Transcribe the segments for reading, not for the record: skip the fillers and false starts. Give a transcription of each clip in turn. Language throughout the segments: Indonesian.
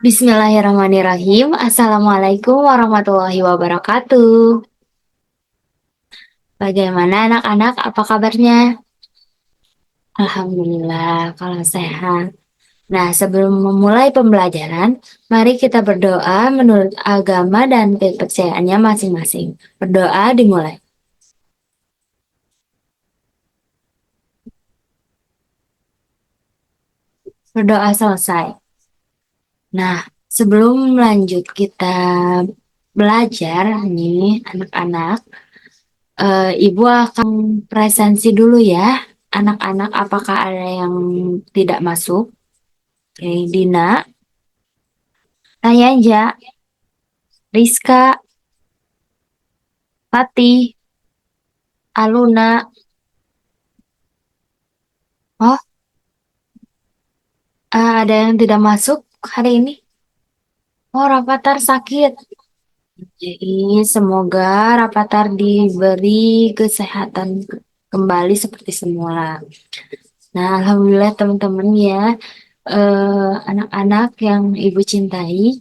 Bismillahirrahmanirrahim. Assalamualaikum warahmatullahi wabarakatuh. Bagaimana anak-anak? Apa kabarnya? Alhamdulillah, kalau sehat. Nah, sebelum memulai pembelajaran, mari kita berdoa menurut agama dan kepercayaannya masing-masing. Berdoa dimulai. Berdoa selesai. Nah, sebelum lanjut kita belajar nih, anak-anak, Ibu akan presensi dulu ya. Anak-anak, apakah ada yang tidak masuk? Oke, Dina, Tayanja, Rizka, Fatih, Aluna. Oh, ada yang tidak masuk hari ini? Oh, Rafathar sakit. Jadi, semoga Rafathar diberi kesehatan kembali seperti semula. Nah, Alhamdulillah teman-teman ya, anak-anak yang Ibu cintai,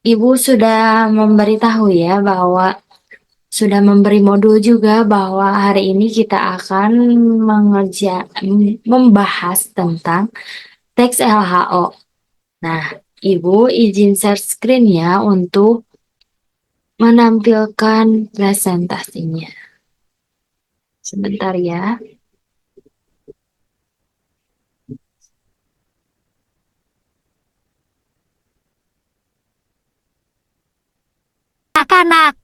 Ibu sudah memberitahu ya bahwa sudah memberi modul juga bahwa hari ini kita akan membahas tentang teks LHO. Nah, Ibu izin share screen ya untuk menampilkan presentasinya. Sebentar ya. Anak-anak,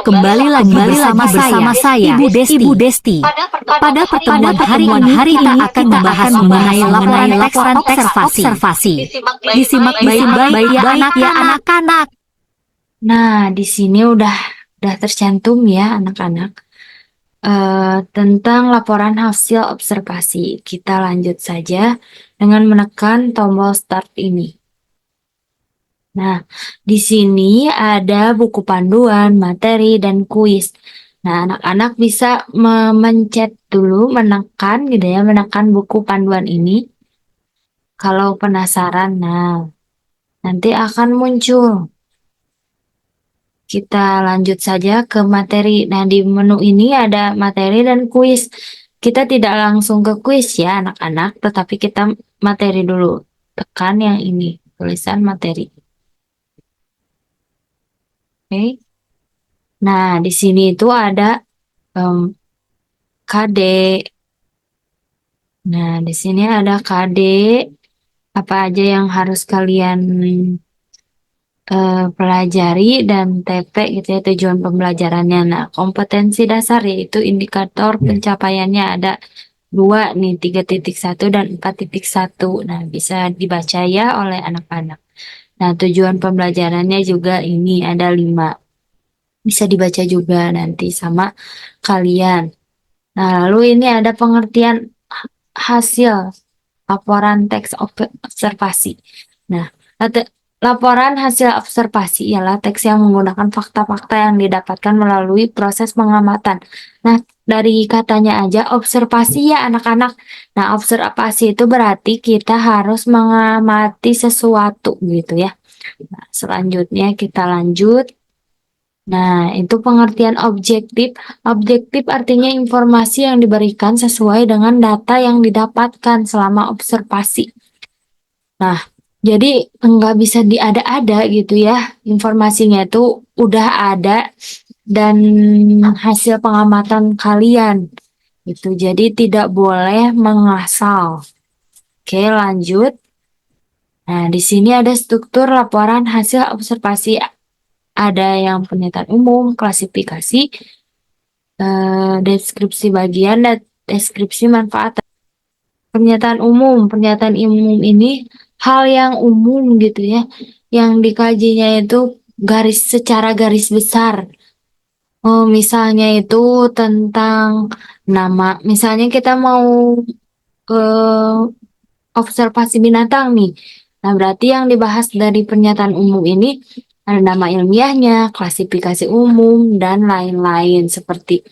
Kembali lagi bersama saya, Ibu Desti. pada pertemuan hari ini kita akan membahas mengenai laporan teks observasi. Disimak baik-baik ya anak-anak. Nah, di sini udah tercantum ya anak-anak. Tentang laporan hasil observasi. Kita lanjut saja dengan menekan tombol start ini. Nah, di sini ada buku panduan, materi, dan kuis. Nah, anak-anak bisa memencet dulu, menekan gitu ya, menekan buku panduan ini. Kalau penasaran, nah, nanti akan muncul. Kita lanjut saja ke materi. Nah, di menu ini ada materi dan kuis. Kita tidak langsung ke kuis ya, anak-anak, tetapi kita materi dulu. Tekan yang ini, tulisan materi. Oke. Nah, di sini itu ada KD. Nah, di sini ada KD. Apa aja yang harus kalian pelajari dan TP gitu ya, tujuan pembelajarannya. Nah, kompetensi dasar yaitu indikator pencapaiannya ada dua nih, 3.1 dan 4.1. Nah, bisa dibaca ya oleh anak-anak. Nah, tujuan pembelajarannya juga ini ada 5. Bisa dibaca juga nanti sama kalian. Nah, lalu ini ada pengertian hasil laporan teks observasi. Nah, laporan hasil observasi ialah teks yang menggunakan fakta-fakta yang didapatkan melalui proses pengamatan. Nah, dari katanya aja observasi ya anak-anak. Nah, observasi itu berarti kita harus mengamati sesuatu gitu ya. Nah, selanjutnya kita lanjut. Nah, itu pengertian objektif. Objektif artinya informasi yang diberikan sesuai dengan data yang didapatkan selama observasi. Nah, jadi nggak bisa diada-ada gitu ya. Informasinya itu udah ada dan hasil pengamatan kalian gitu. Jadi tidak boleh mengasal. Oke, lanjut. Nah, di sini ada struktur laporan hasil observasi. Ada yang pernyataan umum, klasifikasi, deskripsi bagian, dan deskripsi manfaat. Pernyataan umum ini hal yang umum gitu ya, yang dikajinya itu secara garis besar. Oh, misalnya itu tentang nama. Misalnya kita mau observasi binatang nih. Nah, berarti yang dibahas dari pernyataan umum ini ada nama ilmiahnya, klasifikasi umum, dan lain-lain seperti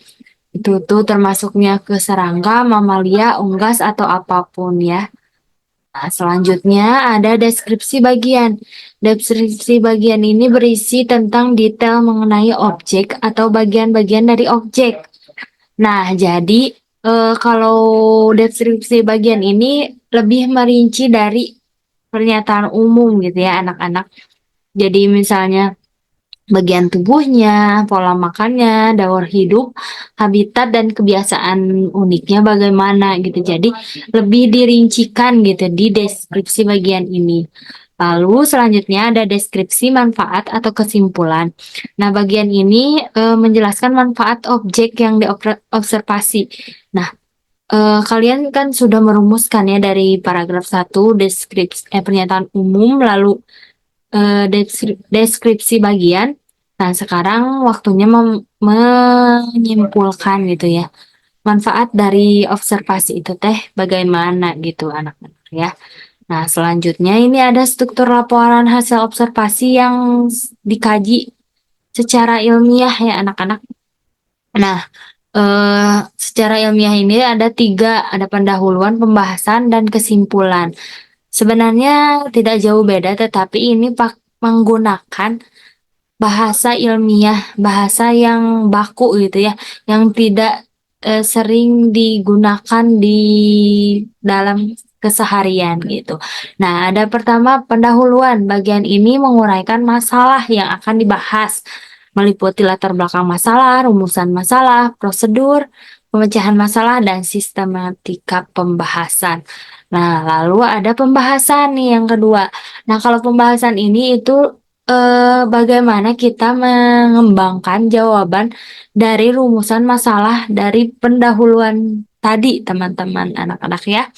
itu tuh termasuknya ke serangga, mamalia, unggas, atau apapun ya. Nah, selanjutnya ada deskripsi bagian. Deskripsi bagian ini berisi tentang detail mengenai objek atau bagian-bagian dari objek. Nah, jadi kalau deskripsi bagian ini lebih merinci dari pernyataan umum gitu ya anak-anak. Jadi misalnya bagian tubuhnya, pola makannya, daur hidup, habitat dan kebiasaan uniknya bagaimana gitu. Jadi lebih dirincikan gitu di deskripsi bagian ini. Lalu selanjutnya ada deskripsi manfaat atau kesimpulan. Nah, bagian ini menjelaskan manfaat objek yang diobservasi. Nah, kalian kan sudah merumuskan ya dari paragraf 1 deskripsi pernyataan umum lalu deskripsi bagian. Nah, sekarang waktunya menyimpulkan gitu ya. Manfaat dari observasi itu teh bagaimana gitu anak-anak ya. Nah, selanjutnya ini ada struktur laporan hasil observasi yang dikaji secara ilmiah ya anak-anak. Nah, secara ilmiah ini ada 3, ada pendahuluan, pembahasan, dan kesimpulan. Sebenarnya tidak jauh beda, tetapi ini menggunakan bahasa ilmiah, bahasa yang baku gitu ya, yang tidak sering digunakan di dalam keseharian gitu. Nah, ada pertama pendahuluan. Bagian ini menguraikan masalah yang akan dibahas, meliputi latar belakang masalah, rumusan masalah, prosedur, pemecahan masalah, dan sistematika pembahasan. Nah, lalu ada pembahasan nih yang kedua. Nah, kalau pembahasan ini itu bagaimana kita mengembangkan jawaban dari rumusan masalah dari pendahuluan tadi, teman-teman anak-anak ya.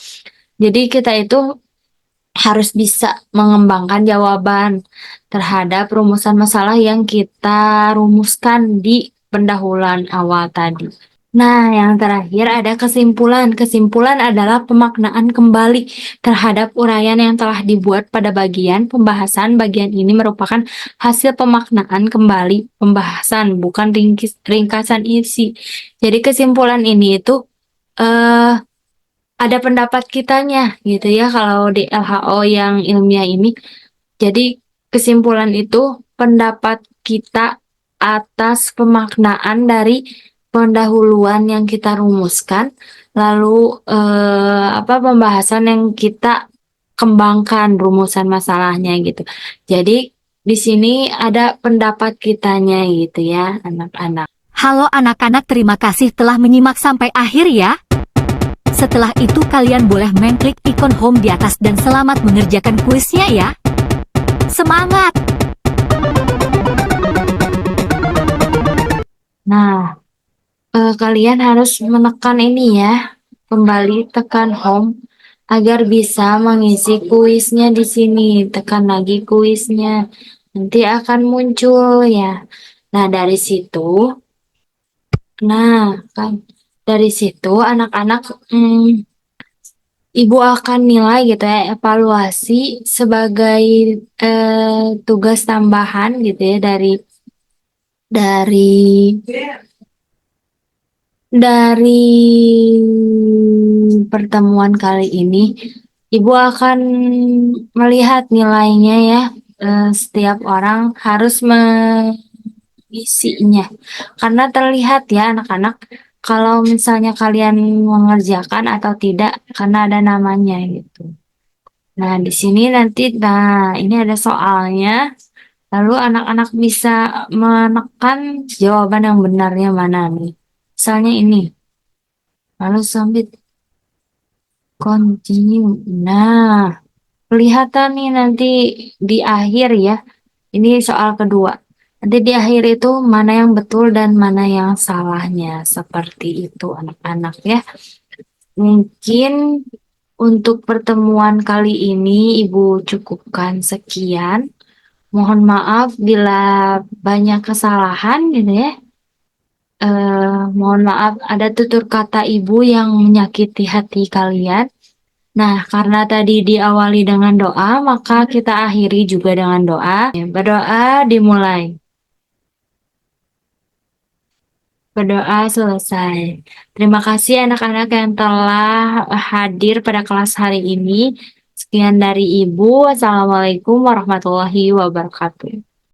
Jadi kita itu harus bisa mengembangkan jawaban terhadap rumusan masalah yang kita rumuskan di pendahuluan awal tadi. Nah, yang terakhir ada kesimpulan. Kesimpulan adalah pemaknaan kembali terhadap uraian yang telah dibuat pada bagian pembahasan. Bagian ini merupakan hasil pemaknaan kembali pembahasan, bukan ringkasan isi. Jadi kesimpulan ini itu eh, ada pendapat kitanya gitu ya kalau di LHO yang ilmiah ini. Jadi kesimpulan itu pendapat kita atas pemaknaan dari pendahuluan yang kita rumuskan, lalu apa pembahasan yang kita kembangkan rumusan masalahnya gitu. Jadi di sini ada pendapat kitanya gitu ya, anak-anak. Halo anak-anak, terima kasih telah menyimak sampai akhir ya. Setelah itu kalian boleh mengklik ikon home di atas dan selamat mengerjakan kuisnya ya. Semangat! Nah, kalian harus menekan ini ya, kembali tekan home agar bisa mengisi kuisnya di sini. Tekan lagi kuisnya, nanti akan muncul ya. Nah, dari situ, dari situ anak-anak, ibu akan nilai gitu ya, evaluasi sebagai tugas tambahan gitu ya dari dari pertemuan kali ini, Ibu akan melihat nilainya ya. Setiap orang harus mengisinya. Karena terlihat ya anak-anak, kalau misalnya kalian mengerjakan atau tidak, karena ada namanya gitu. Nah, di sini nanti, ini ada soalnya. Lalu anak-anak bisa menekan jawaban yang benarnya mana nih. Misalnya ini. Lalu submit continue. Nah, kelihatan nih nanti di akhir ya. Ini soal kedua. Nanti di akhir itu mana yang betul dan mana yang salahnya. Seperti itu anak-anak ya. Mungkin untuk pertemuan kali ini Ibu cukupkan sekian. Mohon maaf bila banyak kesalahan gitu ya. Mohon maaf ada tutur kata Ibu yang menyakiti hati kalian. Nah, karena tadi diawali dengan doa, maka kita akhiri juga dengan doa. Berdoa dimulai. Berdoa selesai. Terima kasih anak-anak yang telah hadir pada kelas hari ini. Sekian dari Ibu. Wassalamualaikum warahmatullahi wabarakatuh.